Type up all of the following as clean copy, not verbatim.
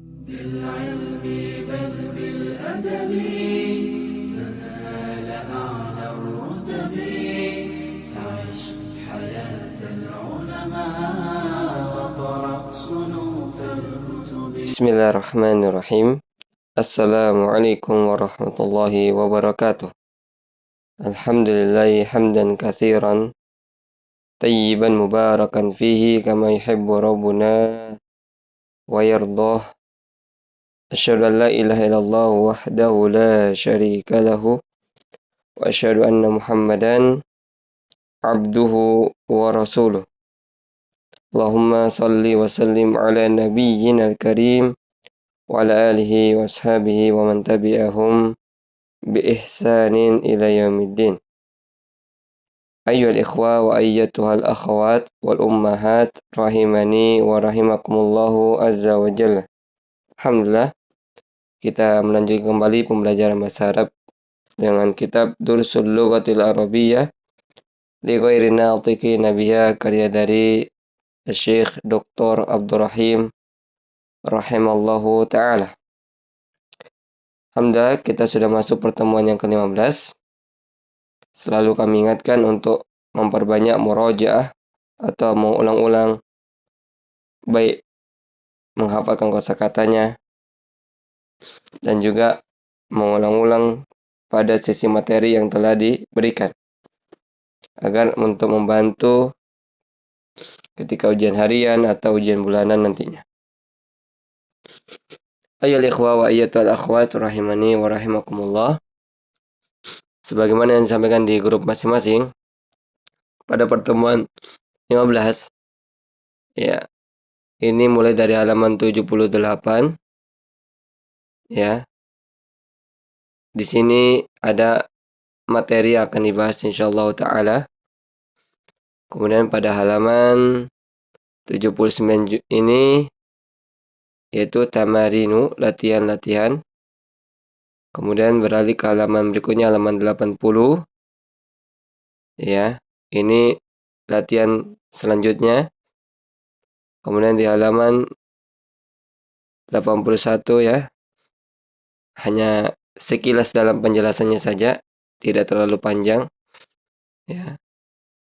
بالعلم بل بالأدب تنال أعلى الرتب فعش حياة العلماء وقرأ صنوف الكتب. بسم الله الرحمن الرحيم. السلام عليكم ورحمة الله وبركاته. الحمد لله حمدا كثيرا طيبا مباركا فيه كما يحب ربنا ويرضاه. أشهد أن لا إله إلا الله وحده لا شريك له وأشهد أن محمدا عبده ورسوله. اللهم صل وسلم على نبينا الكريم وعلى آله وأصحابه ومن تبعهم بإحسان إلى يوم الدين. أيها الإخوة وأيتها الأخوات والأمهات rahimani wa rahimakumullahu azza wa jalla. Alhamdulillah, kita melanjutkan kembali pembelajaran bahasa Arab dengan kitab Dursul Lughatil Arabiyyah li ghairi natiqi nabiha, karya dari Syekh Dr. Abdurrahim rahimallahu ta'ala. Alhamdulillah, kita sudah masuk pertemuan yang ke-15. Selalu kami ingatkan untuk memperbanyak murojaah atau mengulang-ulang, baik menghafalkan kosakatanya dan juga mengulang-ulang pada sesi materi yang telah diberikan, agar untuk membantu ketika ujian harian atau ujian bulanan nantinya. Ayyuhal ikhwa wa ayyatuhal akhwat rahimani wa rahimakumullah. Sebagaimana yang disampaikan di grup masing-masing pada pertemuan 15, ya, ini mulai dari halaman 78, ya. Di sini ada materi yang akan dibahas insyaallah taala. Kemudian pada halaman 79 ini yaitu tamarinu, latihan-latihan. Kemudian beralih ke halaman berikutnya, halaman 80. Ya, ini latihan selanjutnya. Kemudian di halaman 81, ya, hanya sekilas dalam penjelasannya saja, tidak terlalu panjang. Ya.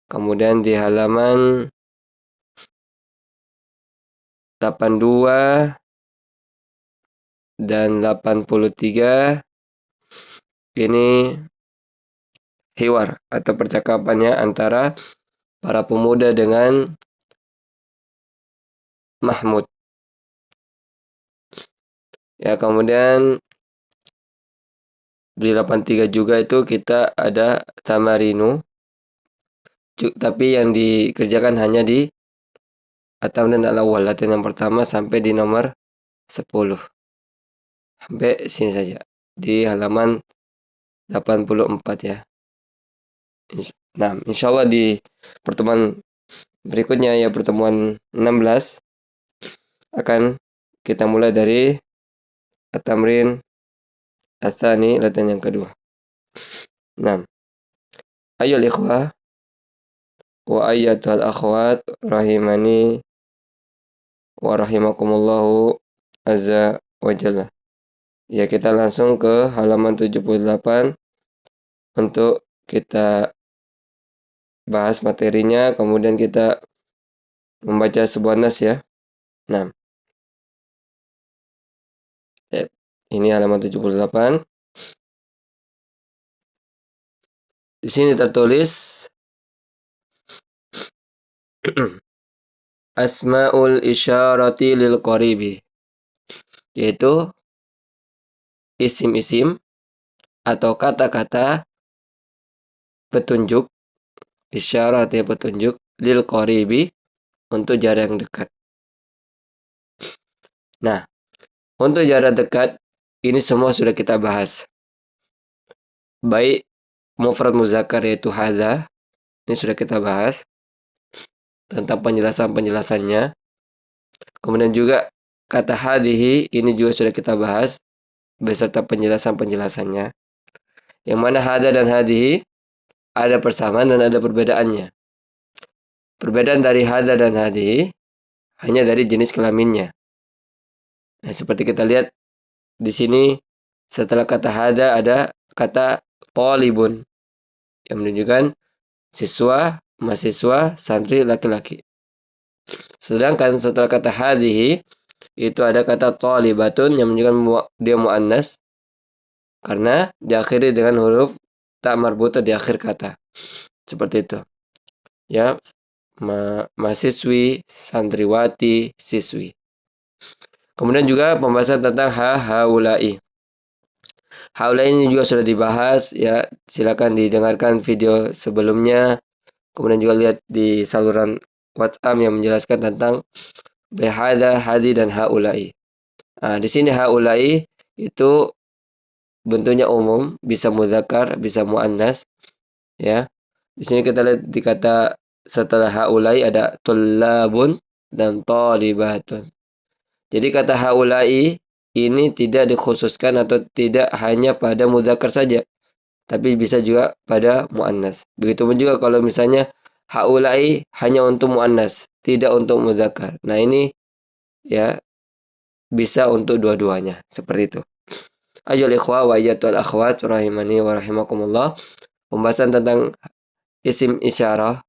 Kemudian di halaman 82 dan 83 ini hiwar atau percakapannya antara para pemuda dengan Mahmud. Ya, kemudian di 83 juga itu kita ada tamarinu, tapi yang dikerjakan hanya di at-tamrin al-awwal, latihan yang pertama sampai di nomor 10. Sampai sini saja. Di halaman 84, ya. Nah, insyaallah di pertemuan berikutnya, ya pertemuan 16, akan kita mulai dari at-tamrin as-tsani, latihan yang kedua. Nah, ayyuhal ikhwah wa ayyatuhal akhwat rahimani wa rahimakumullahu azza wa jalla. Ya, kita langsung ke halaman 78 untuk kita bahas materinya, kemudian kita membaca sebuah nas, ya. Nah, ini halaman 78. Di sini tertulis asmaul isyarati lil qaribi, yaitu isim-isim atau kata-kata petunjuk, isyarat ya petunjuk, lil qaribi untuk jarak yang dekat. Nah, untuk jarak dekat ini semua sudah kita bahas. Baik mufrad muzakkar yaitu hadza, ini sudah kita bahas tentang penjelasan-penjelasannya. Kemudian juga kata hadhihi, ini juga sudah kita bahas beserta penjelasan-penjelasannya. Yang mana hadza dan hadhihi ada persamaan dan ada perbedaannya. Perbedaan dari hadza dan hadhihi hanya dari jenis kelaminnya. Nah, seperti kita lihat di sini setelah kata hada ada kata talibun yang menunjukkan siswa, mahasiswa, santri laki-laki. Sedangkan setelah kata hadhihi itu ada kata talibatun yang menunjukkan dia muannas karena diakhiri dengan huruf tak marbutah di akhir kata. Seperti itu. Ya, mahasiswi, santriwati, siswi. Kemudian juga pembahasan tentang haulai. Haulai ini juga sudah dibahas ya. Silakan didengarkan video sebelumnya. Kemudian juga lihat di saluran WhatsApp yang menjelaskan tentang bihada, hadi dan haulai. Nah, di sini haulai itu bentuknya umum, bisa mudzakkar, bisa muannas, ya. Di sini kita lihat di kata setelah haulai ada tullabun dan thalibatun. Jadi kata haulai ini tidak dikhususkan atau tidak hanya pada mudzakkar saja, tapi bisa juga pada muannas. Begitupun juga kalau misalnya haulai hanya untuk muannas, tidak untuk mudzakkar. Nah, ini ya bisa untuk dua-duanya, seperti itu. Ayyuhal ikhwa wa iyyatul akhwat rahimani wa rahimakumullah. Pembahasan tentang isim isyarah,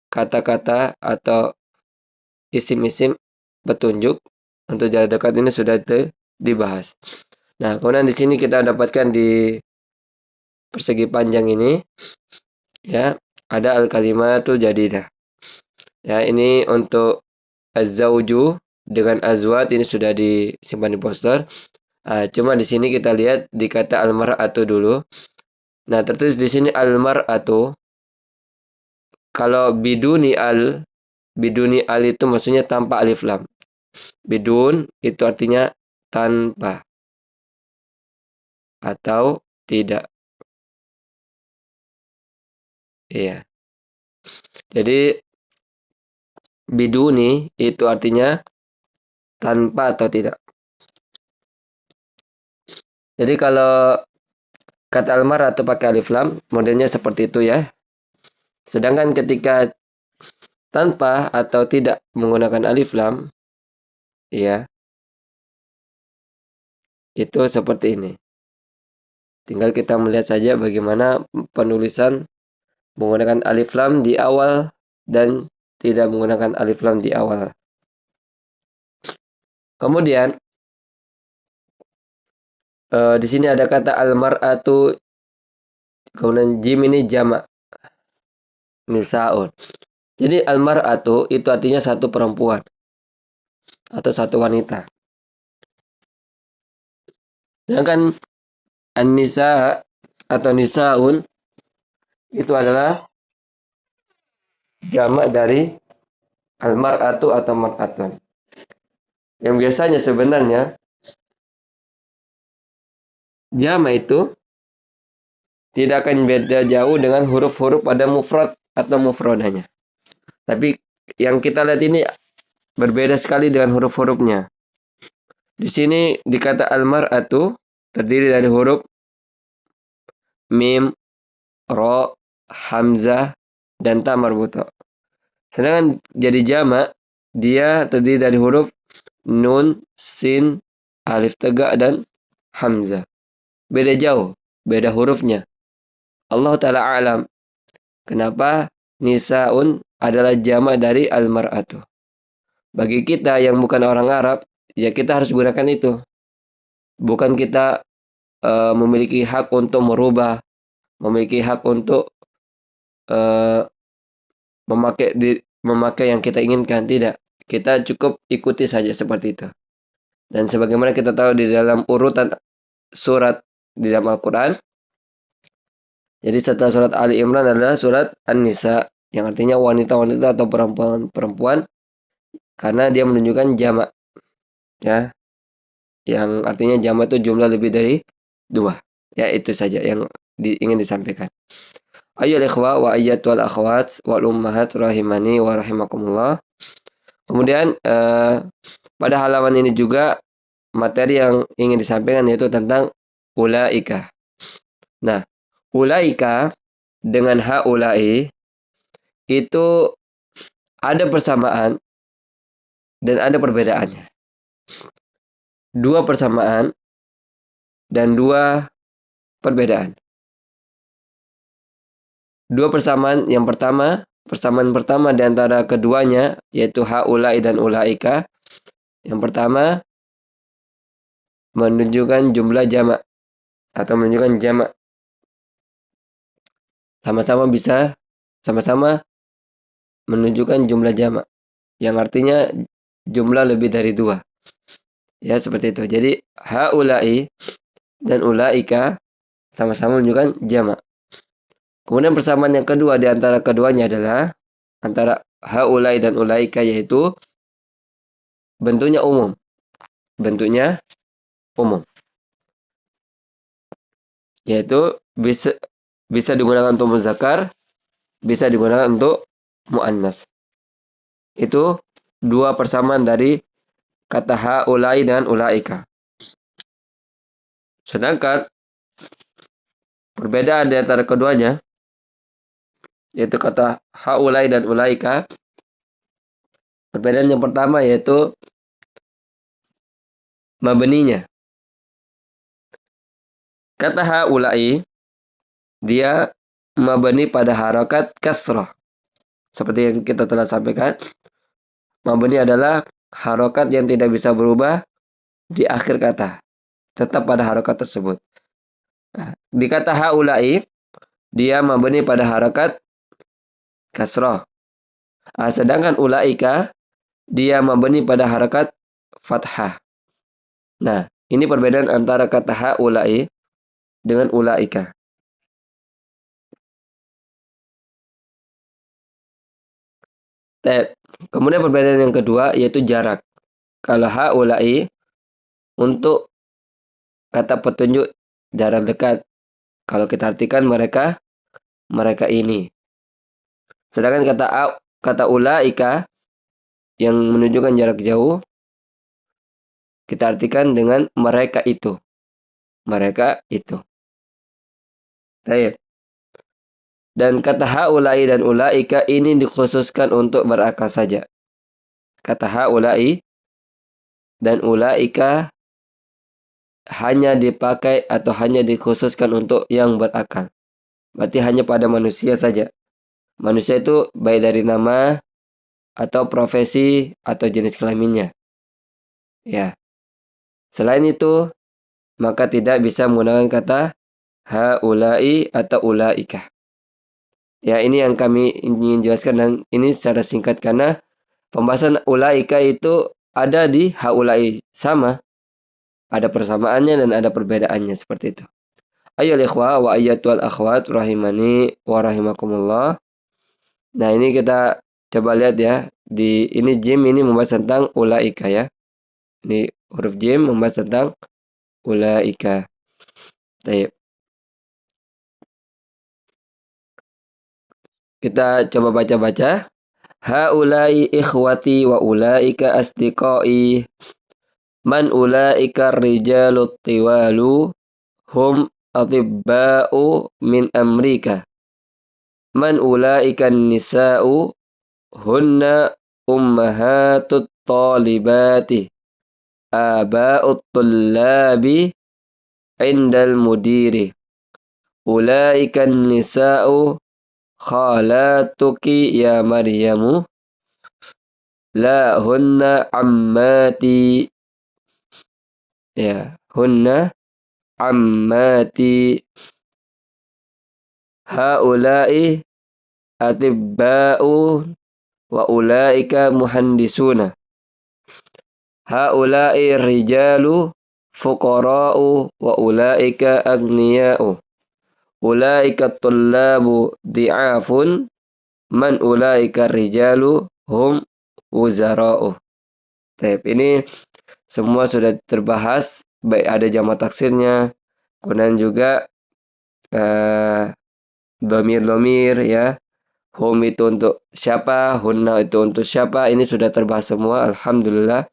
kata-kata atau isim-isim petunjuk untuk jarak dekat ini sudah dibahas. Nah, kemudian di sini kita dapatkan di persegi panjang ini ya, ada al-kalimatul jadidah. Ya, ini untuk az-zauju dengan azwat ini sudah disimpan di poster. Cuma di sini kita lihat di kata al-mar'atu dulu. Nah, tertulis di sini al-mar'atu. Kalau biduni al itu maksudnya tanpa alif lam. Bidun itu artinya tanpa atau tidak. Iya. Jadi biduni itu artinya tanpa atau tidak. Jadi kalau kata al-mar'atu pakai alif lam, modelnya seperti itu ya. Sedangkan ketika tanpa atau tidak menggunakan alif lam, ya, itu seperti ini. Tinggal kita melihat saja bagaimana penulisan menggunakan alif lam di awal dan tidak menggunakan alif lam di awal. Kemudian di sini ada kata al-mar'atu, kemudian jim ini jamak nisaun. Jadi al-mar'atu itu artinya satu perempuan atau satu wanita. Sedangkan an-nisa atau nisaun itu adalah jamak dari al-mar'atu atau mar'atun. Yang biasanya sebenarnya jamak itu tidak akan beda jauh dengan huruf-huruf pada mufrad atau mufradanya. Tapi yang kita lihat ini berbeda sekali dengan huruf-hurufnya. Di sini dikata al-mar'atu terdiri dari huruf mim, ro, hamzah, dan ta marbutah. Sedangkan jadi jamak dia terdiri dari huruf nun, sin, alif tegak, dan hamzah. Beda jauh, beda hurufnya. Allah Ta'ala alam. Kenapa nisaun adalah jamak dari al-mar'atu. Bagi kita yang bukan orang Arab, ya kita harus gunakan itu. Bukan kita memiliki hak untuk merubah, memiliki hak untuk memakai yang kita inginkan. Tidak. Kita cukup ikuti saja seperti itu. Dan sebagaimana kita tahu di dalam urutan surat di dalam Al-Quran, jadi setelah surat Ali Imran adalah surat An-Nisa, yang artinya wanita-wanita atau perempuan-perempuan, karena dia menunjukkan jamak. Ya, yang artinya jamak itu jumlah lebih dari 2. Ya, itu saja yang ingin disampaikan. Ayyuhal ikhwa wa ayyatul akhwat wal ummahat rahimani wa rahimakumullah. Kemudian pada halaman ini juga materi yang ingin disampaikan yaitu tentang ulaika. Nah, ulaika dengan haulai itu ada persamaan dan ada perbedaannya. dua persamaan dan dua perbedaan. Dua persamaan, yang persamaan pertama di antara keduanya yaitu haulai dan ulaika. Yang pertama menunjukkan jumlah jamak atau menunjukkan jamak. Sama-sama menunjukkan jumlah jamak, yang artinya jumlah lebih dari dua. Ya, seperti itu. Jadi haulai dan ulaika sama-sama menunjukkan jamak. Kemudian persamaan yang kedua di antara keduanya adalah antara haulai dan ulaika, yaitu bentuknya umum. Bentuknya umum. Yaitu bisa digunakan untuk muzakkar, bisa digunakan untuk muannas. Itu dua persamaan dari kata haulai dan ulaika. Sedangkan perbedaan di antara keduanya yaitu kata haulai dan ulaika. Perbedaan yang pertama yaitu mabninya. Kata haulai dia mabni pada harakat kasrah. Seperti yang kita telah sampaikan, mabni adalah harakat yang tidak bisa berubah di akhir kata, tetap pada harakat tersebut. Nah, di kata haulai dia mabni pada harakat kasrah. Sedangkan ulaika dia mabni pada harakat fathah. Nah, ini perbedaan antara kata haulai dengan ulaika. Kemudian perbedaan yang kedua yaitu jarak. Kalau haulai untuk kata petunjuk jarak dekat. Kalau kita artikan mereka ini. Sedangkan kata ulaika yang menunjukkan jarak jauh kita artikan dengan mereka itu. Mereka itu. Baik. Dan kata haulai dan ulaika ini dikhususkan untuk berakal saja. Kata haulai dan ulaika hanya dipakai atau hanya dikhususkan untuk yang berakal. Berarti hanya pada manusia saja. Manusia itu baik dari nama atau profesi atau jenis kelaminnya. Ya. Selain itu, maka tidak bisa menggunakan kata haulai atau ulaika. Ya, ini yang kami ingin jelaskan dan ini secara singkat karena pembahasan ulaika itu ada di haulai sama. Ada persamaannya dan ada perbedaannya seperti itu. Ayo ikhwah wa ayyatul akhwat rahimani wa rahimakumullah. Nah, ini kita coba lihat ya. Ini jim ini membahas tentang ulaika ya. Ini huruf jim membahas tentang ulaika. Baik. Kita coba baca-baca. Haulai ikhwati wa ulaika asdiqai. Man ulaika rijalut tiwalu. Hum atibba'u min amrika. Man ulaika nisa'u. Hunna ummahatut talibati. Aba'ut tullabi indal mudiri. Ulaika nisa'u khalatuki ya Maryamu. La hunna ammati. Ya, hunna ammati. Haulai atibba'u wa ulaika muhandisuna. Haulai rijalu fuqara'u wa ulaika agniya'u. Ulaika tullabu di'afun. Man ulaika rijalu hum wuzara'u. Ini semua sudah terbahas, baik ada jamak taksirnya, kemudian juga domir-domir ya. Hum itu untuk siapa, hunna itu untuk siapa, ini sudah terbahas semua, alhamdulillah.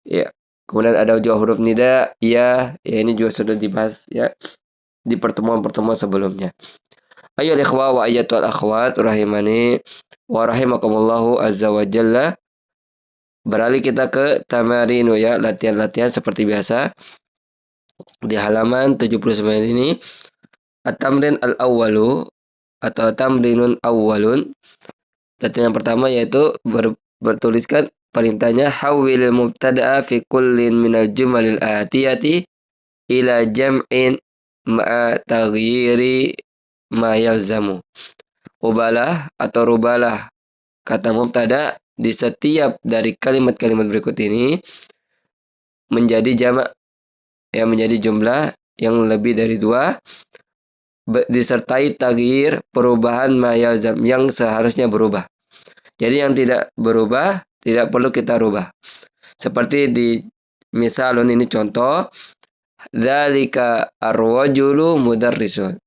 Ya, kemudian ada juga huruf nida, ya ini juga sudah dibahas ya di pertemuan-pertemuan sebelumnya. Ayo ikhwah wa ayyatul akhwat rahimani wa rahimakumullahu azza wa jalla. Beralih kita ke tamarinu ya, latihan-latihan seperti biasa. Di halaman 79 ini, at-tamrin al-awwalu atau tamrinun awwalun. Latihan yang pertama yaitu bertuliskan perintahnya hawwil mubtada'a fi kullin minal jumalil atiyati ila jam'in ma'a taghyiri ma yalzamu. Ubalah atau rubalah kata mubtada di setiap dari kalimat-kalimat berikut ini menjadi jamak, ya, menjadi jumlah yang lebih dari dua, disertai taghyir perubahan ma yalzam yang seharusnya berubah. Jadi yang tidak berubah tidak perlu kita rubah. Seperti di misalun ini contoh, dzalika ar-rajulu mudarrisun.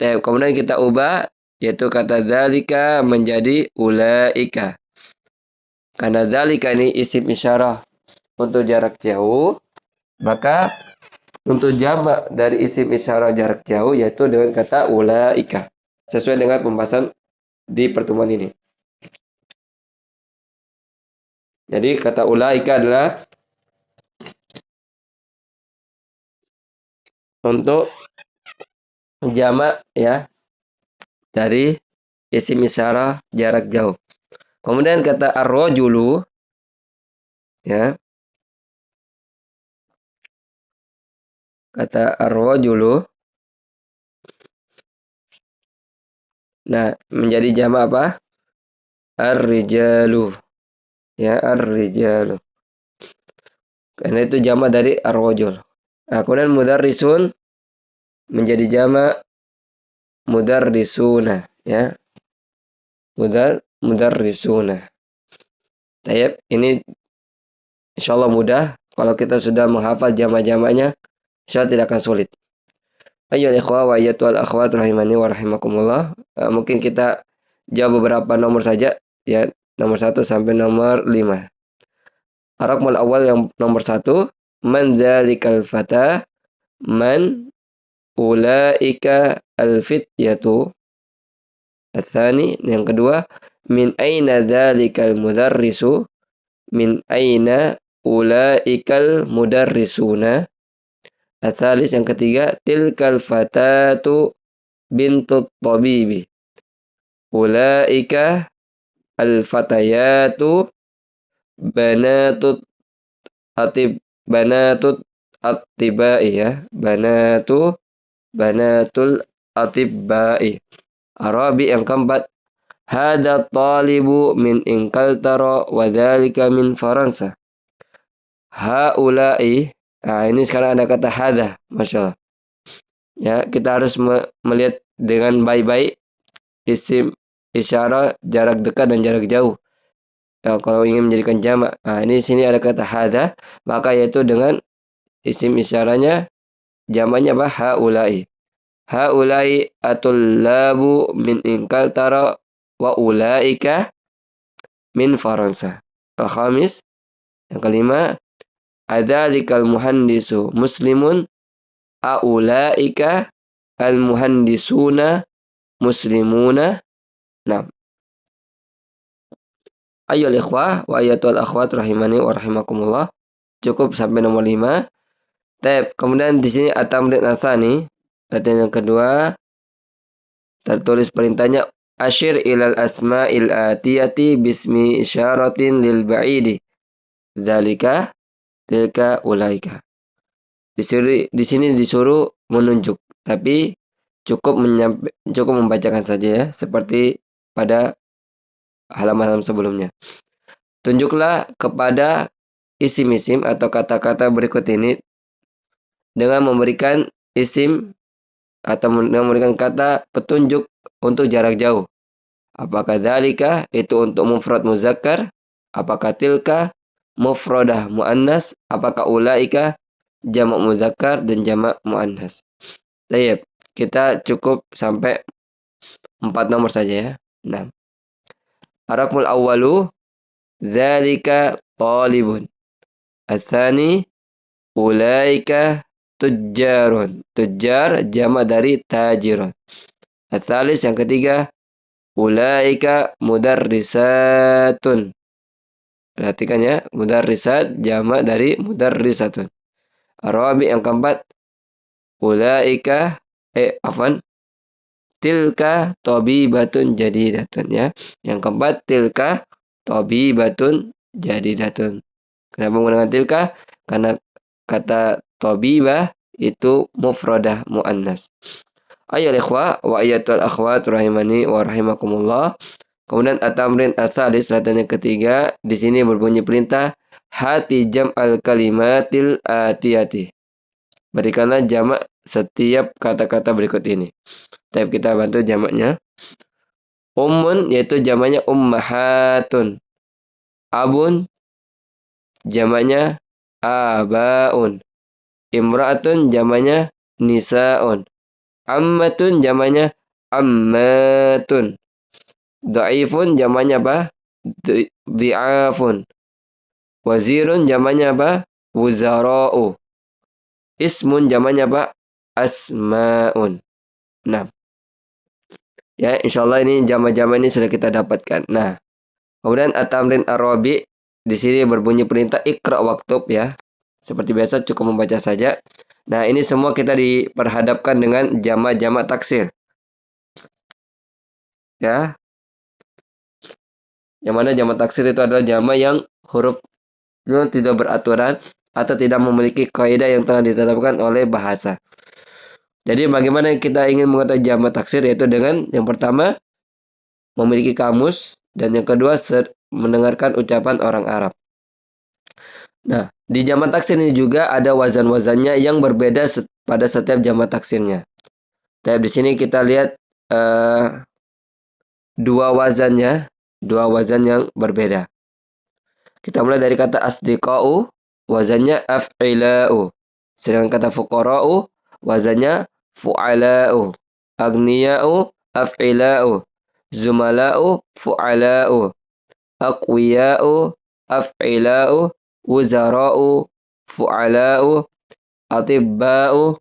Kemudian kita ubah yaitu kata dzalika menjadi ulaika. Karena dzalika ini isim isyarah untuk jarak jauh, maka untuk jamak dari isim isyarah jarak jauh yaitu dengan kata ulaika. Sesuai dengan pembahasan di pertemuan ini. Jadi kata ulaika adalah untuk jamak ya dari isim isyarah jarak jauh. Kemudian kata ar-rajulu ya. Kata ar-rajulu, nah menjadi jamak apa? Ar-rijalu. Ya, ar-rijalu. Karena itu jamak dari ar-rajul. Nah, kemudian mudarrisun menjadi jamak mudarrisuna, ya. Mudarrisuna. Tayyib, ini insyaallah mudah. Kalau kita sudah menghafal jamak-jamaknya, insyaallah tidak akan sulit. Ayo ikhwah wa ayyatuhal akhwat rahimani wa rahimakumullah. Mungkin kita jawab beberapa nomor saja, ya, nomor 1 sampai nomor 5. Ar-raqmul awal yang nomor 1, man dzalikal fata, man ulaika al-fityatu. Ats-tsani, yang kedua, min aina dzalikal mudarrisu, min aina ulaikal mudarrisuna. Ats-tsalis, yang ketiga, tilkal fatatu bintut tabibi. Ulaika al-fatayatu banatut attibai, ya. Banatul attibai. Arabi yang keempat, hada talibu min Inkaltara wa dzalika min Faransa. Haulai. Nah, ini sekarang ada kata hada, masyaallah. Ya, kita harus melihat dengan baik-baik isim isyarah jarak dekat dan jarak jauh. Ya, kalau ingin menjadikan jamak. Nah, ini sini ada kata hada, maka yaitu dengan isim isyarahnya jamaknya apa? Haulai. Haulai atullabu min Inkaltara wa ulaika min Faransa. Al-khamis, yang kelima, adzalikal muhandisu muslimun aulaika al-muhandisuna muslimuna. Nah, ayyuhal ikhwah wa ayyatul akhwat rahimani wa rahimakumullah. Cukup sampai nomor 5. Kemudian di sini at-tamrin ats-tsani, latihan yang kedua, tertulis perintahnya asyir ilal asma'il atiyati bismi isyaratin lil ba'idi. Dzalika, tilka, ulaika. Di sini disuruh menunjuk, tapi cukup membacakan saja ya, seperti pada halaman sebelumnya. Tunjuklah kepada isim-isim atau kata-kata berikut ini dengan memberikan isim atau memberikan kata petunjuk untuk jarak jauh. Apakah dzalika itu untuk mufrad muzakkar? Apakah tilka mufradah muannas? Apakah ulaika jamak muzakkar dan jamak muannas? Baik, kita cukup sampai 4 nomor saja ya. Nah, ar-raqmul awwalu dzalika talibun. Ats-tsani ulaika tujjarun. Tujjar jamak dari tajirun. Ats-tsalis, yang ketiga, ulaika mudarrisatun. Perhatikan ya, mudarrisat jamak dari mudarrisatun. Arabi yang keempat, ulaika afwan, tilka tabibatun jadidatun ya. Yang keempat, tilka tabibatun jadidatun. Kenapa menggunakan tilka? Karena kata tabibah itu mufradah muannas. Ayo ikhwah wa ayatul akhwat rahimani wa rahimakumullah. Kemudian at-tamrin as-salis, latihan yang ketiga, di sini berbunyi perintah hati jam al-kalimatil atiyati. Berikanlah jamak setiap kata-kata berikut ini. Tapi kita bantu jamaknya. Ummun yaitu jamaknya ummahatun. Abun jamaknya abaun. Imra'atun jamaknya nisaun. Ammatun jamaknya ammatun. Dhaifun jamaknya apa? Dhi'afun. Wazirun jamaknya apa? Wuzara'u. Ismun jamaknya apa? Asma'un. Nah, ya insyaallah ini jama-jama ini sudah kita dapatkan. Nah, kemudian at-tamrin ar-rabi di sini berbunyi perintah ikra waktub ya. Seperti biasa cukup membaca saja. Nah, ini semua kita diperhadapkan dengan jama-jama taksir. Ya. Yang mana jama taksir itu adalah jama yang hurufnya tidak beraturan atau tidak memiliki kaidah yang telah ditetapkan oleh bahasa. Jadi bagaimana kita ingin mengetahui jama taksir, yaitu dengan yang pertama memiliki kamus dan yang kedua mendengarkan ucapan orang Arab. Nah, di jama taksir ini juga ada wazan-wazannya yang berbeda pada setiap jama taksirnya. Tapi di sini kita lihat dua wazan yang berbeda. Kita mulai dari kata asdiqa'u, wazannya af'ila'u. Sedangkan kata fuqara'u, wazannya fu'ala'u. Aghniya'u, af'ila'u. Zumala'u, fu'ala'u. Aqwiya'u, af'ila'u. Wuzara'u, fu'ala'u. Atibba'u,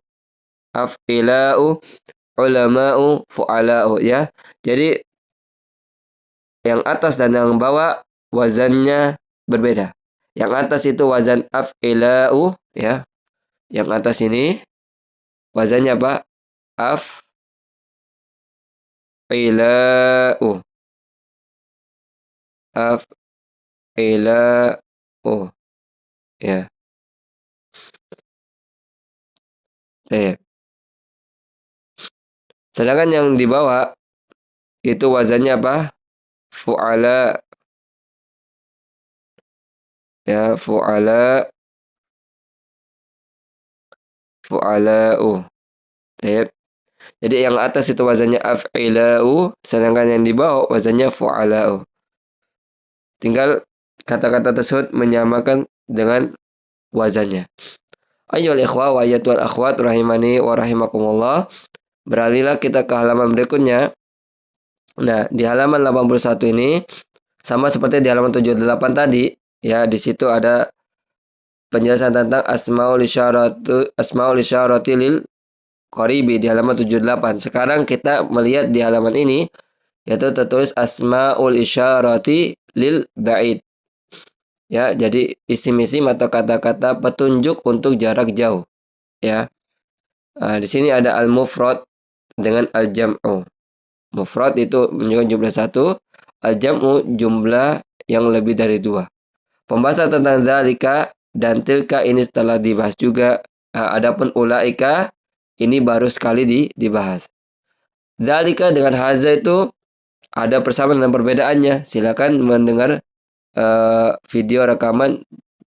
af'ila'u. Ulama'u, fu'ala'u. Ya, jadi yang atas dan yang bawah wazannya berbeda. Yang atas itu wazan af'ila'u ya. Yang atas ini wazannya apa? Af'ila'u. Af'ila'u. Ya. Sedangkan yang di bawah itu wazannya apa? Fu'ala. Ya, fu'ala'u. Jadi yang atas itu wazannya af'ila'u, sedangkan yang di bawah wazannya fu'ala'u. Tinggal kata-kata tersebut menyamakan dengan wazannya. Ayyuhal ikhwah wa ayyatul akhwat rahimani wa rahimakumullah. Beralihlah kita ke halaman berikutnya. Nah, di halaman 81 ini sama seperti di halaman 78 tadi, ya di situ ada penjelasan tentang asmaul isyarati lil qaribi di halaman 78. Sekarang kita melihat di halaman ini yaitu tertulis asmaul isyarati lil ba'id. Ya, jadi isim-isim atau kata-kata petunjuk untuk jarak jauh. Ya. Nah, di sini ada al-mufrad dengan al-jam'u. Mufrad itu menunjukkan jumlah satu, al-jam'u jumlah yang lebih dari dua. Pembahasan tentang zalika dan tilka ini telah dibahas juga. Adapun ulaika ini baru sekali dibahas. Zalika dengan haza itu ada persamaan dan perbedaannya. Silakan mendengar video rekaman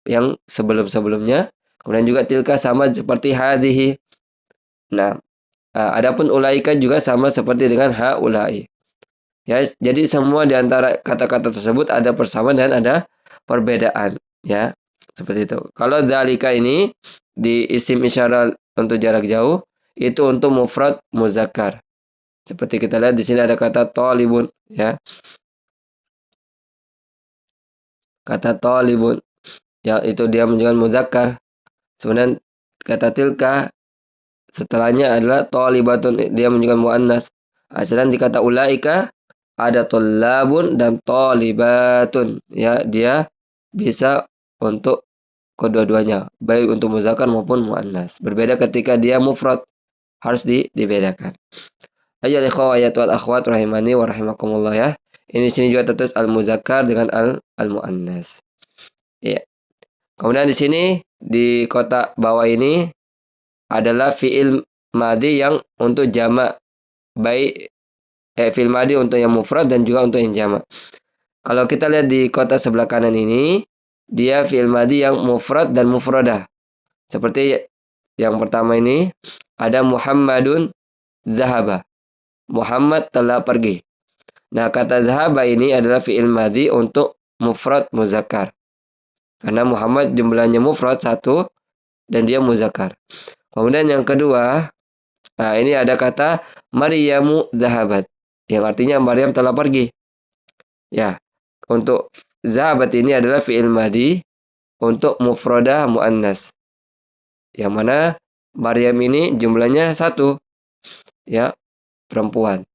yang sebelum-sebelumnya. Kemudian juga tilka sama seperti hadhihi. Nah, adapun ulaika juga sama seperti dengan haulai. Ya, jadi semua di antara kata-kata tersebut ada persamaan dan ada perbedaan, ya. Seperti itu. Kalau dzalika ini di isim isyarat untuk jarak jauh itu untuk mufrad muzakkar. Seperti kita lihat di sini ada kata talibun, ya. Kata talibun, ya itu dia menunjukkan muzakkar. Kemudian kata tilka setelahnya adalah talibatun, dia menunjukkan muannas. Sedangkan di kata ulaika ada tullabun dan talibatun, ya dia bisa untuk kedua-duanya, baik untuk muzakkar maupun muannas. Berbeda ketika dia mufrad, harus dibedakan. Ayo ikhwah wal akhwat rahimani wa rahimakumullah ya. Ini sini juga tertulis al-muzakkar dengan al-muannas. Ya. Kemudian di sini di kotak bawah ini adalah fiil madhi yang untuk jamak, baik fiil madhi untuk yang mufrad dan juga untuk yang jamak. Kalau kita lihat di kotak sebelah kanan ini, dia fiil madhi yang mufrad dan mufradah. Seperti yang pertama ini ada Muhammadun zahaba. Muhammad telah pergi. Nah, kata zahaba ini adalah fiil madhi untuk mufrad muzakkar. Karena Muhammad jumlahnya mufrad satu dan dia muzakkar. Kemudian yang kedua, ini ada kata Maryamu zahabat, yang artinya Maryam telah pergi. Ya, untuk zahabat ini adalah fiil madhi untuk mufradah muannas. Yang mana Maryam ini jumlahnya satu, ya, perempuan.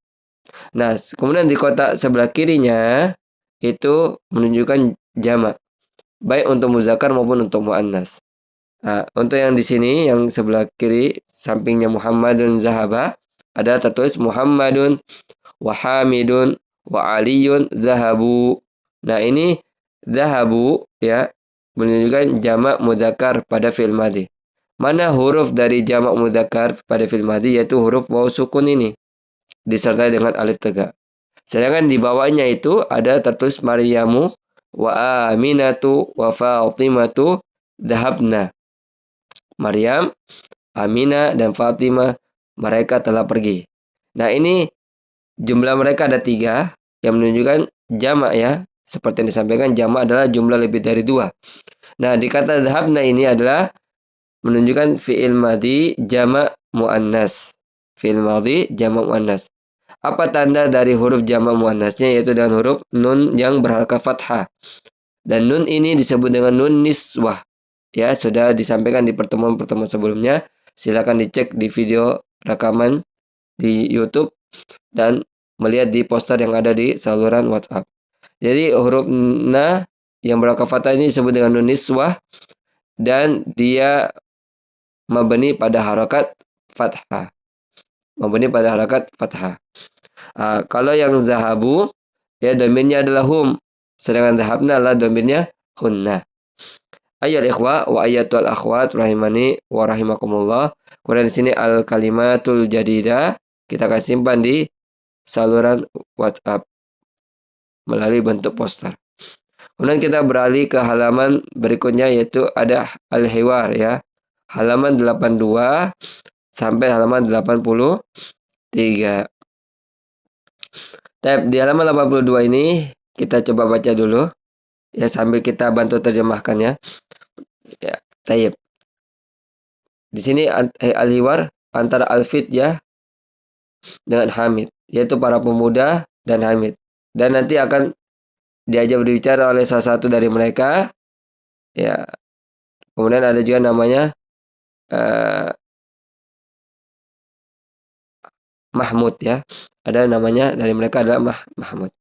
Nah, kemudian di kotak sebelah kirinya itu menunjukkan jamak, baik untuk muzakkar maupun untuk muannas. Nah, untuk yang di sini yang sebelah kiri sampingnya Muhammadun zahaba ada tertulis Muhammadun wa Hamidun wa Aliyun zahabu. Nah, ini zahabu ya menunjukkan jamak muzakkar pada fi'il madhi. Mana huruf dari jamak muzakkar pada fi'il madhi yaitu huruf waw sukun ini disertai dengan alif tegak. Sedangkan di bawahnya itu ada tertulis Maryamu wa Aminatu wa Fatimatu dhahabna. Maryam, Aminah, dan Fatimah mereka telah pergi. Nah, ini jumlah mereka ada 3 yang menunjukkan jamak ya. Seperti yang disampaikan, jamak adalah jumlah lebih dari 2. Nah, di kata dhahabna ini adalah menunjukkan fi'il madhi jamak muannas. Fi'il madhi jamak muannas. Apa tanda dari huruf jamak muannasnya? Yaitu dengan huruf nun yang berharakat fathah. Dan nun ini disebut dengan nun niswah. Ya, sudah disampaikan di pertemuan-pertemuan sebelumnya. Silakan dicek di video rekaman di YouTube dan melihat di poster yang ada di saluran WhatsApp. Jadi huruf na yang berharakat fathah ini disebut dengan nun niswah dan dia mabni pada harakat fathah. Mabni pada harakat fathah. Kalau yang zahabu, ya domainnya adalah hum. Sedangkan zahabna adalah domainnya hunna. Ayyul ikhwa wa ayyatul akhwat rahimani wa rahimakumullah. Kemudian di sini al kalimatul jadidah kita akan simpan di saluran WhatsApp melalui bentuk poster. Kemudian kita beralih ke halaman berikutnya yaitu ada al-hiwar ya. Halaman 82 sampai halaman 83. Di halaman 82 ini kita coba baca dulu ya sambil kita bantu terjemahkan ya. Ya, tayyib. Di sini al-hiwar antara al-fit ya dengan Hamid, yaitu para pemuda dan Hamid. Dan nanti akan diajak berbicara oleh salah satu dari mereka. Ya. Kemudian ada juga namanya Mahmud ya. Ada namanya dari mereka adalah Mahmud.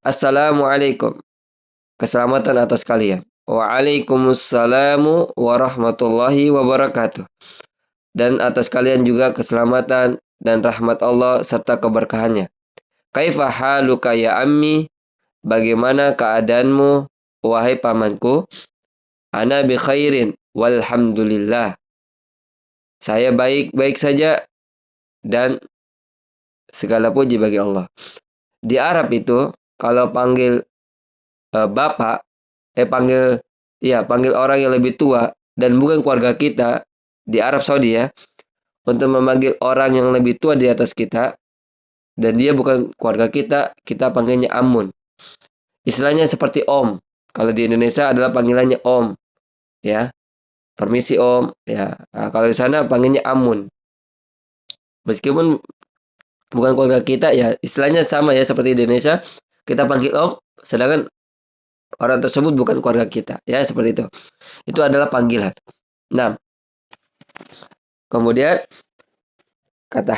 Assalamualaikum. Keselamatan atas kalian. Waalaikumsalam warahmatullahi wabarakatuh. Dan atas kalian juga keselamatan dan rahmat Allah serta keberkahannya. Kaifa haluka ya ammi? Bagaimana keadaanmu wahai pamanku? Ana bi khairin walhamdulillah. Saya baik-baik saja dan segala puji bagi Allah. Di Arab itu kalau panggil bapak, panggil orang yang lebih tua dan bukan keluarga kita di Arab Saudi ya, untuk memanggil orang yang lebih tua di atas kita dan dia bukan keluarga kita, kita panggilnya amun. Istilahnya seperti om. Kalau di Indonesia adalah panggilannya om, ya. Permisi om, ya. Nah, kalau di sana panggilnya amun. Meskipun bukan keluarga kita, ya istilahnya sama ya seperti di Indonesia. Kita panggil om, sedangkan orang tersebut bukan keluarga kita, ya seperti itu. Itu adalah panggilan. Nah, kemudian kata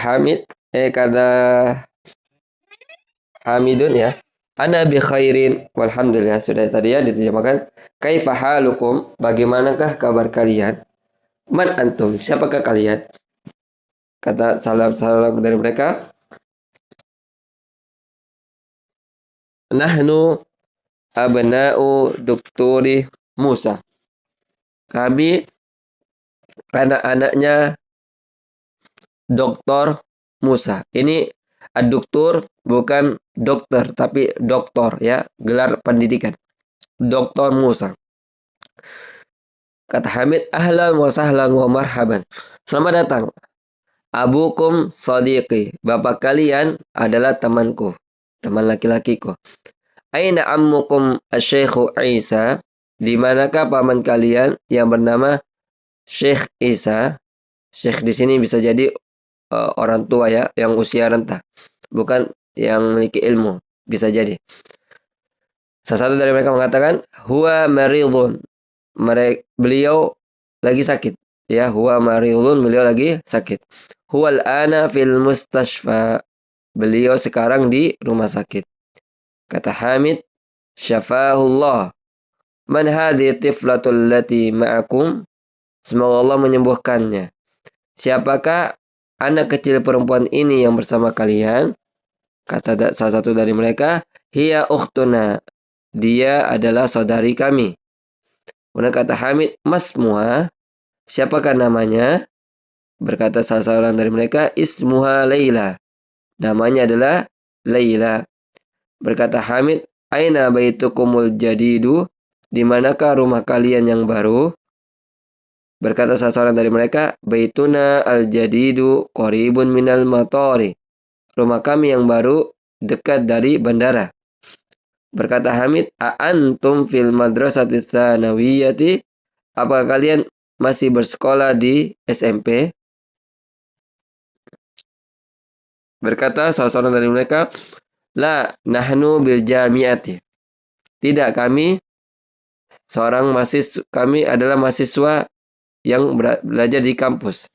Hamidun ya. Ana bi khairin walhamdulillah. Sudah tadi ya diterjemahkan. Kaifa halukum? Bagaimanakah kabar kalian? Man antum? Siapakah kalian? Kata salam dari mereka. Nahnu abna'u Dukturi Musa. Kami anak-anaknya Doktor Musa. Ini aduktur bukan dokter, tapi doktor ya, gelar pendidikan. Doktor Musa. Kata Hamid, ahlan wa sahlan wa marhaban. Selamat datang. Abukum sadiqi. Bapak kalian adalah temanku. Teman laki-lakiku. Aina ammukum asy-Syaikhu Isa? Di manakah paman kalian yang bernama Syekh Isa? Syekh di sini bisa jadi orang tua ya, yang usia renta, bukan yang memiliki ilmu, bisa jadi. Salah satu dari mereka mengatakan, huwa maridun. Beliau lagi sakit. Ya, huwa maridun, beliau lagi sakit. Huwal ana fil mustashfa. Beliau sekarang di rumah sakit. Kata Hamid, syafahullah. Man hadhi tiflatul lati ma'akum? Semoga Allah menyembuhkannya. Siapakah anak kecil perempuan ini yang bersama kalian? Kata salah satu dari mereka, hiya ukhtuna. Dia adalah saudari kami. Kemudian kata Hamid, masmuha. Siapakah namanya? Berkata salah seorang dari mereka, ismuha Laila. Namanya adalah Laila. Berkata Hamid, aina baitukumul jadidu? Di manakah rumah kalian yang baru? Berkata salah seorang dari mereka, baituna al-jadidu qaribun minal matori. Rumah kami yang baru dekat dari bandara. Berkata Hamid, a'antum fil madrasati tsanawiyati? Apakah kalian masih bersekolah di SMP? Berkata salah seorang dari mereka, la nahnu bil jami'ati. Tidak, kami adalah mahasiswa yang belajar di kampus.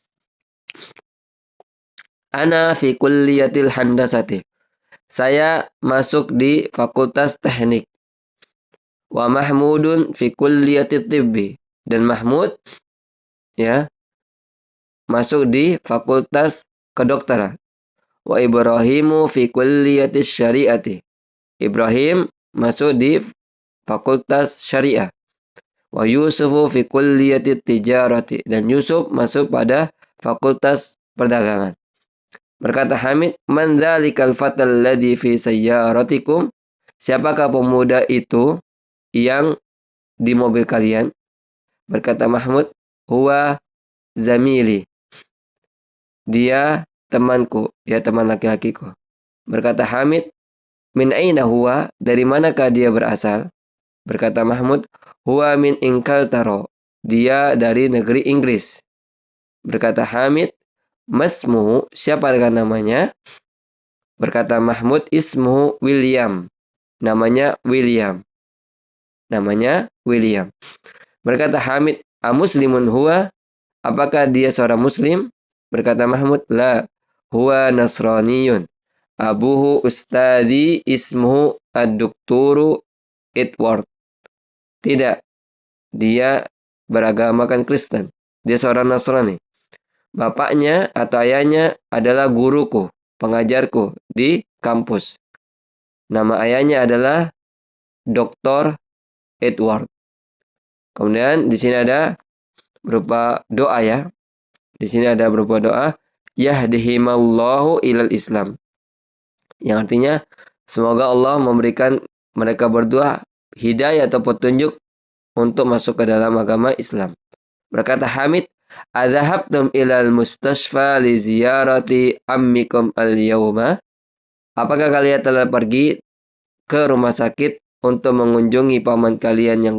Ana fi kulliyatil handasati. Saya masuk di Fakultas Teknik. Wa Mahmudun fi kulliyatit tibbi. Dan Mahmud ya masuk di Fakultas Kedokteran. Wa Ibrahimu fi kulliyatis syariati. Ibrahim masuk di Fakultas Syariah. Wa Yusufu fi kulliyatit tijarati. Dan Yusuf masuk pada Fakultas Perdagangan. Berkata Hamid, man dzalikal fatal ladzi fi sayyaratikum? Siapakah pemuda itu yang di mobil kalian? Berkata Mahmud, huwa zamili. Dia temanku, ya teman laki-lakiku. Berkata Hamid, min aina huwa? Dari manakah dia berasal? Berkata Mahmud, huwa min Ingkaltaro. Dia dari negeri Inggris. Berkata Hamid, masmuhu, siapa dengan namanya? Berkata Mahmud, ismuhu William. Namanya William. Berkata Hamid, amuslimun huwa? Apakah dia seorang muslim? Berkata Mahmud, la, huwa nasraniyun. Abuhu ustadi ismuhu ad-dukturu Edward. Tidak, dia beragamakan Kristen. Dia seorang Nasrani. Bapaknya atau ayahnya adalah guruku, pengajarku di kampus. Nama ayahnya adalah Dr. Edward. Kemudian di sini ada berupa doa ya. Di sini ada berupa doa, yahdihimallahu ilal Islam. Yang artinya semoga Allah memberikan mereka berdua hidayah atau petunjuk untuk masuk ke dalam agama Islam. Berkata Hamid, adzahabtum ilal mustashfa li ziyarati ammikum al-yawma? Apakah kalian telah pergi ke rumah sakit untuk mengunjungi paman kalian yang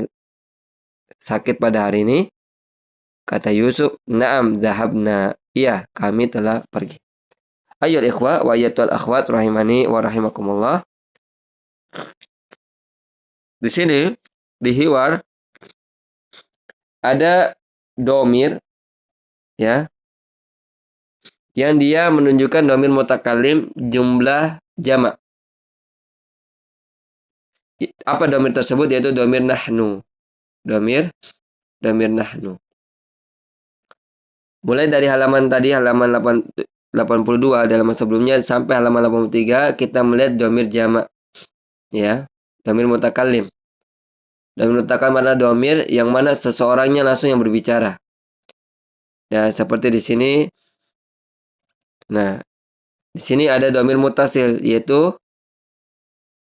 sakit pada hari ini? Kata Yusuf, na'am dhahabna. Iya, kami telah pergi. Ayyul ikhwa wa ayyatul akhwat rahimani wa rahimakumullah. Di sini di hiwar ada domir ya yang dia menunjukkan domir mutakallim jumlah jamak. Apa domir tersebut? Yaitu domir nahnu. Domir nahnu. Mulai dari halaman tadi, halaman 82, di halaman sebelumnya, sampai halaman 83, kita melihat domir jamak. Ya, domir mutakallim. Domir mutakallim adalah domir yang mana seseorangnya langsung yang berbicara. Ya, seperti di sini. Nah, di sini ada domir mutasil, yaitu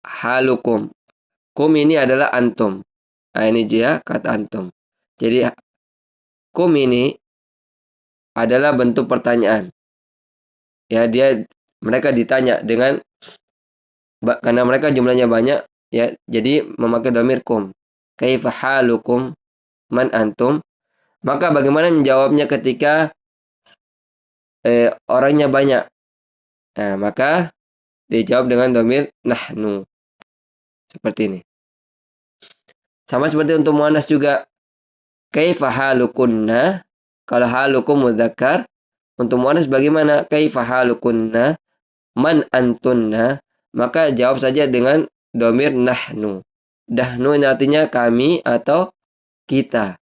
halukum. Kum ini adalah antum. Nah, ini dia kata antum. Jadi, kum ini adalah bentuk pertanyaan. Ya, mereka ditanya dengan karena mereka jumlahnya banyak, ya, jadi memakai domir kum. Kaifa halukum, man antum. Maka bagaimana menjawabnya ketika orangnya banyak? Nah, maka dijawab dengan domir nahnu. Seperti ini. Sama seperti untuk muannas juga. Kaifa halukunna. Kalau halukum mudzakkar, untuk muannas bagaimana? Kaifa halukunna, man antunna. Maka jawab saja dengan domir nahnu. Nahnu ini artinya kami atau kita.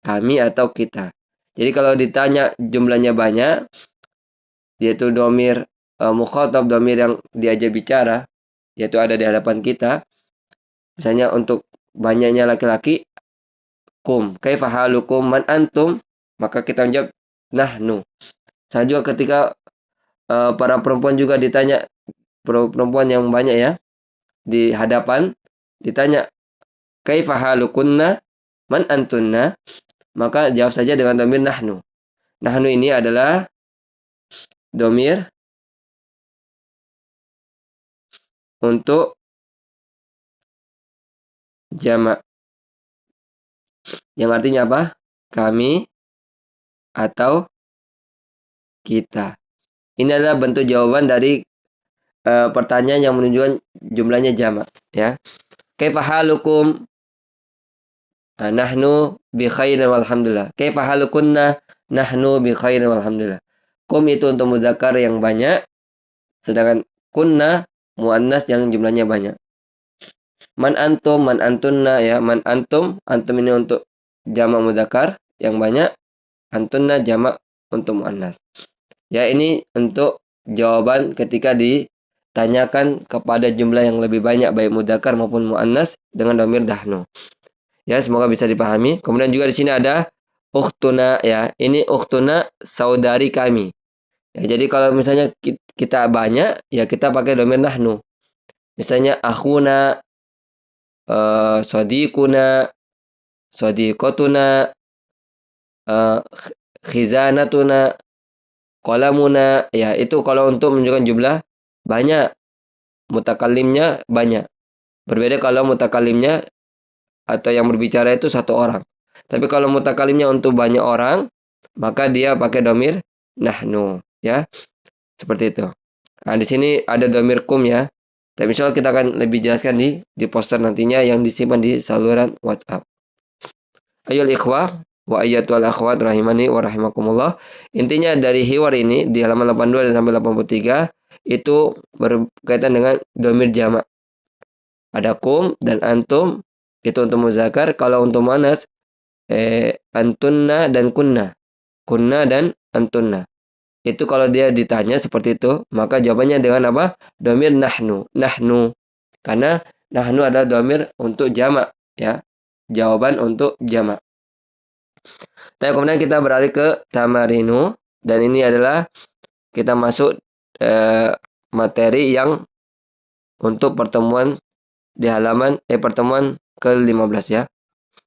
Kami atau kita. Jadi kalau ditanya jumlahnya banyak, yaitu domir mukhatab, domir yang diajak bicara, yaitu ada di hadapan kita. Misalnya untuk banyaknya laki-laki, kum. Kaifa halukum, man antum. Maka kita menjawab nahnu. Saya juga ketika para perempuan juga ditanya, perempuan yang banyak ya, di hadapan, ditanya, kaifa halukunna, man antunna. Maka jawab saja dengan domir nahnu. Nahnu ini adalah domir untuk jamak. Yang artinya apa? Kami atau kita. Ini adalah bentuk jawaban dari pertanyaan yang menunjukkan jumlahnya jamak. Ya. Kaifa halukum? Nahnu bi khairin walhamdulillah. Kaifa halukunna? Nahnu bi khairin walhamdulillah. Kum itu untuk mudzakkar yang banyak, sedangkan kunna muannas yang jumlahnya banyak. Man antum, man antunna, ya, man antum, antum ini untuk jamak mudzakkar yang banyak, antunna jamak untuk muannas. Ya, ini untuk jawaban ketika ditanyakan kepada jumlah yang lebih banyak baik mudzakkar maupun muannas dengan domir nahnu. Ya, semoga bisa dipahami. Kemudian juga di sini ada ukhtuna, ya. Ini ukhtuna, saudari kami. Ya, jadi kalau misalnya kita banyak, ya kita pakai domir nahnu. Misalnya akhuna, sadiquna, sadiqatuna, khizanatuna, qalamuna. Ya, itu kalau untuk menunjukkan jumlah banyak. Mutakallimnya banyak. Berbeda kalau mutakallimnya atau yang berbicara itu satu orang. Tapi kalau mutakalimnya untuk banyak orang, maka dia pakai domir nahnu, ya. Seperti itu. Nah, di sini ada domir kum, ya. Tapi insya Allah kita akan lebih jelaskan di poster nantinya yang disimpan di saluran WhatsApp. Ayol ikhwah wa ayyatul akhwat rahimani wa rahimakumullah. Intinya dari hiwar ini di halaman 82 dan sampai 83 itu berkaitan dengan domir jamak. Ada kum dan antum. Itu untuk muzakkar. Kalau untuk muannas, antunna dan kunna. Kunna dan antunna. Itu kalau dia ditanya seperti itu, maka jawabannya dengan apa? Domir nahnu. Nahnu. Karena nahnu adalah domir untuk jamak. Ya. Jawaban untuk jamak. Tapi kemudian kita beralih ke tamarinu. Dan ini adalah kita masuk materi yang untuk pertemuan di halaman pertemuan ke-15, ya.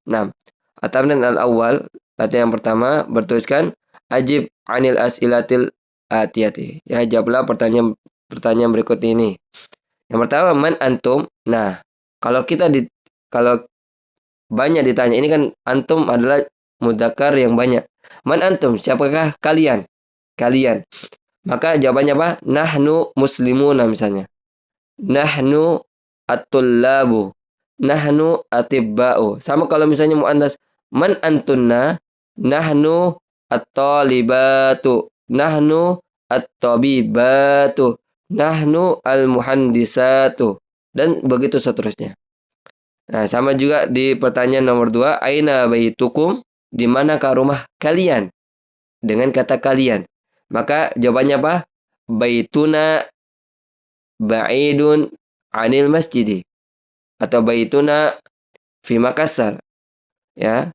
Nah, at-tamrin al-awwal, latihan yang pertama bertuliskan ajib anil as'ilatil atiyati. Ya, jawablah pertanyaan berikut ini. Yang pertama, man antum? Nah, kalau banyak ditanya, ini kan antum adalah mudzakkar yang banyak. Man antum? Siapakah kalian? Kalian. Maka jawabannya apa? Nahnu muslimuna misalnya. Nahnu at-tullabu. Nahnu atibba'u. Sama kalau misalnya muannas, man antunna? Nahnu at-talibatu. Nahnu at-tabibatu. Nahnu al-muhandisatu. Dan begitu seterusnya. Nah, sama juga di pertanyaan nomor 2, aina baitukum, di manakah rumah kalian? Dengan kata kalian. Maka jawabannya apa? Baituna ba'idun anil masjidi. Atau baituna fi Makassar. Ya,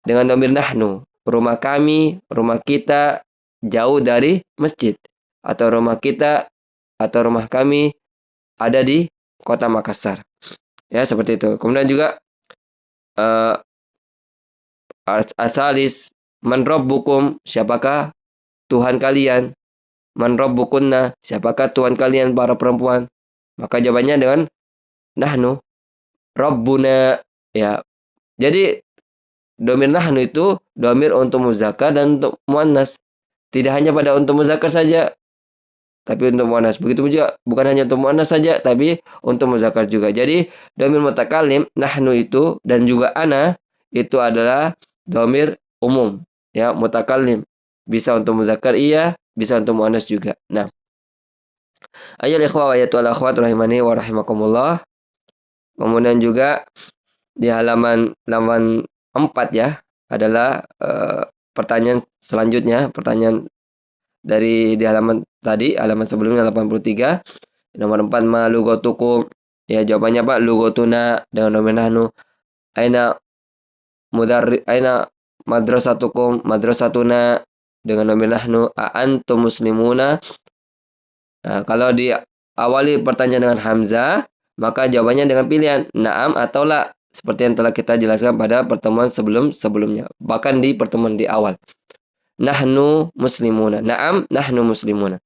dengan dhamir nahnu. Rumah kami, rumah kita jauh dari masjid. Atau rumah kita atau rumah kami ada di kota Makassar. Ya, seperti itu. Kemudian juga uh, asalis man rabbukum, siapakah Tuhan kalian? Man rabbukunna, siapakah Tuhan kalian para perempuan? Maka jawabannya dengan nahnu rabbuna. Ya. Jadi domir nahnu itu domir untuk muzakkar dan untuk muannas. Tidak hanya pada untuk muzakkar saja, tapi untuk muannas. Begitu juga bukan hanya untuk muannas saja, tapi untuk muzakkar juga. Jadi domir mutakalim nahnu itu dan juga ana itu adalah domir umum, ya, mutakalim. Bisa untuk muzakkar iya, bisa untuk muannas juga. Nah, ayo ikhwah wa ayatul akhwat rahimani wa rahimakumullah. Kemudian juga di halaman 4 ya adalah pertanyaan selanjutnya, pertanyaan dari di halaman tadi, halaman sebelumnya 83. Nomor 4, ma lugatukum. Ya, jawabannya apa? Lugotuna dengan nomen nahnu. Aina aina madrasatukum, madrasatuna dengan nomen nahnu. A antum muslimuna. Nah, kalau diawali pertanyaan dengan hamzah, maka jawabannya dengan pilihan na'am atau la. Seperti yang telah kita jelaskan pada pertemuan sebelumnya. Bahkan di pertemuan di awal. Nahnu muslimuna. Na'am, nahnu muslimuna.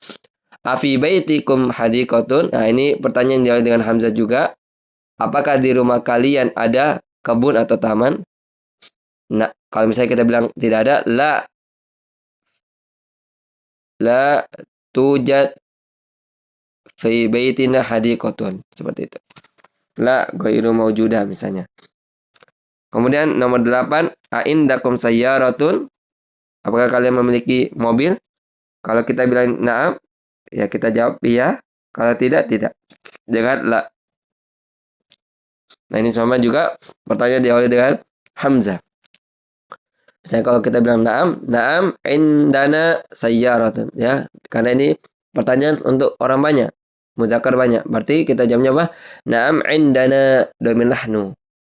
Afi baitikum hadiqatun. Nah, ini pertanyaan yang dengan hamzah juga. Apakah di rumah kalian ada kebun atau taman? Nah, kalau misalnya kita bilang tidak ada, la tujad fi baitina hadiqatun. Seperti itu. La ghairu maujudah misalnya. Kemudian nomor 8, a'indakum sayyaratun. Apakah kalian memiliki mobil? Kalau kita bilang na'am, ya kita jawab iya. Kalau tidak, tidak. Dengan la. Nah, ini sama juga pertanyaan diawali dengan hamzah. Misalnya kalau kita bilang na'am, na'am indana sayyaratun, ya. Karena ini pertanyaan untuk orang banyak, muzakkar banyak. Berarti kita jawabnya apa? Na'am indana domir nahnu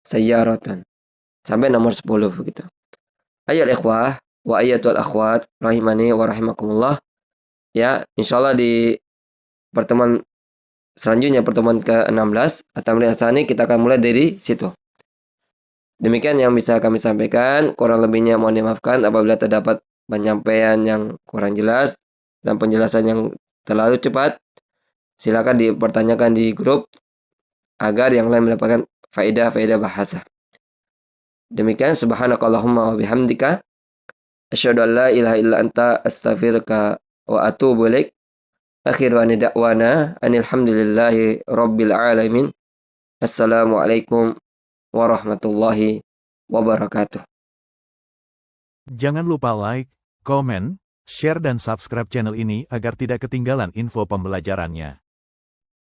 sayyaratun. Sampai nomor 10 begitu. Ayo ikhwah wa ayatul akhwat rahimani wa rahimakumullah. Ya, insyaallah di pertemuan selanjutnya, pertemuan ke-16 at-tamrin ats-tsani, kita akan mulai dari situ. Demikian yang bisa kami sampaikan, kurang lebihnya mohon dimaafkan apabila terdapat penyampaian yang kurang jelas dan penjelasan yang terlalu cepat. Silakan dipertanyakan di grup agar yang lain mendapatkan faedah-faedah bahasa. Demikian, subhanakallahumma wa bihamdika asyhadu an la ilaha illa anta astaghfiruka wa atubu ilaik. Akhiru da'wana anil hamdulillahi rabbil alamin. Assalamualaikum warahmatullahi wabarakatuh. Jangan lupa like, komen, share dan subscribe channel ini agar tidak ketinggalan info pembelajarannya.